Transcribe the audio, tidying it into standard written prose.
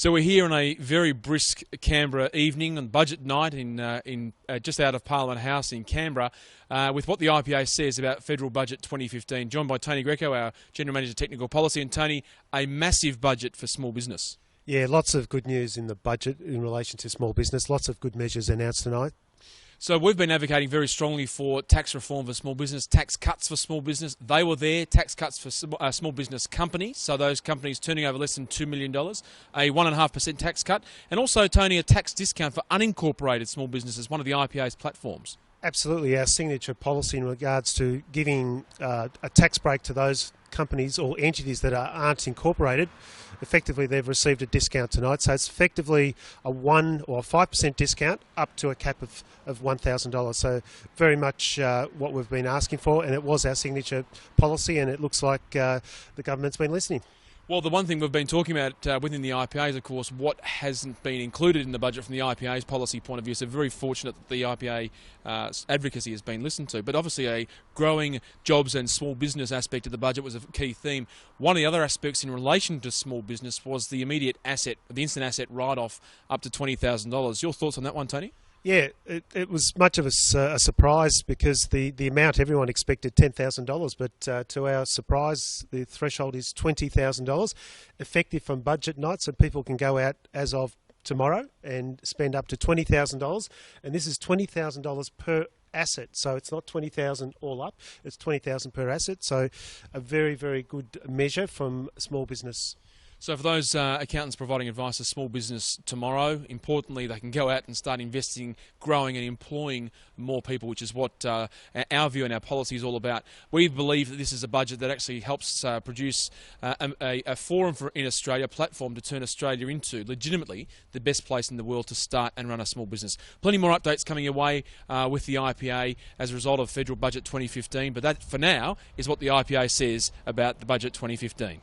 So we're here on a very brisk Canberra evening on budget night in just out of Parliament House in Canberra with what the IPA says about Federal Budget 2015. Joined by Tony Greco, our General Manager Technical Policy. And Tony, a massive budget for small business. Yeah, lots of good news in the budget in relation to small business. Lots of good measures announced tonight. So we've been advocating very strongly for tax reform for small business, tax cuts for small business. They were there, tax cuts for small business companies, so those companies turning over less than $2 million, a 1.5% tax cut, and also, Tony, a tax discount for unincorporated small businesses, one of the IPA's platforms. Absolutely, our signature policy in regards to giving a tax break to those companies or entities that aren't incorporated. Effectively, they've received a discount tonight, so it's effectively a 1 or 5% discount up to a cap of $1,000. So very much what we've been asking for, and it was our signature policy, and it looks like the government's been listening. Well, the one thing we've been talking about within the IPA is, of course, what hasn't been included in the budget from the IPA's policy point of view. So very fortunate that the IPA advocacy has been listened to. But obviously a growing jobs and small business aspect of the budget was a key theme. One of the other aspects in relation to small business was the immediate asset, the instant asset write-off up to $20,000. Your thoughts on that one, Tony? Yeah, it was much of a surprise because the amount everyone expected $10,000, but to our surprise, the threshold is $20,000, effective from budget night, so people can go out as of tomorrow and spend up to $20,000, and this is $20,000 per asset, so it's not $20,000 all up, it's $20,000 per asset, so a very, very good measure from small business. So for those accountants providing advice to small business tomorrow, importantly, they can go out and start investing, growing and employing more people, which is what our view and our policy is all about. We believe that this is a budget that actually helps produce a forum in Australia, a platform to turn Australia into, legitimately, the best place in the world to start and run a small business. Plenty more updates coming your way with the IPA as a result of Federal Budget 2015, but that, for now, is what the IPA says about the Budget 2015.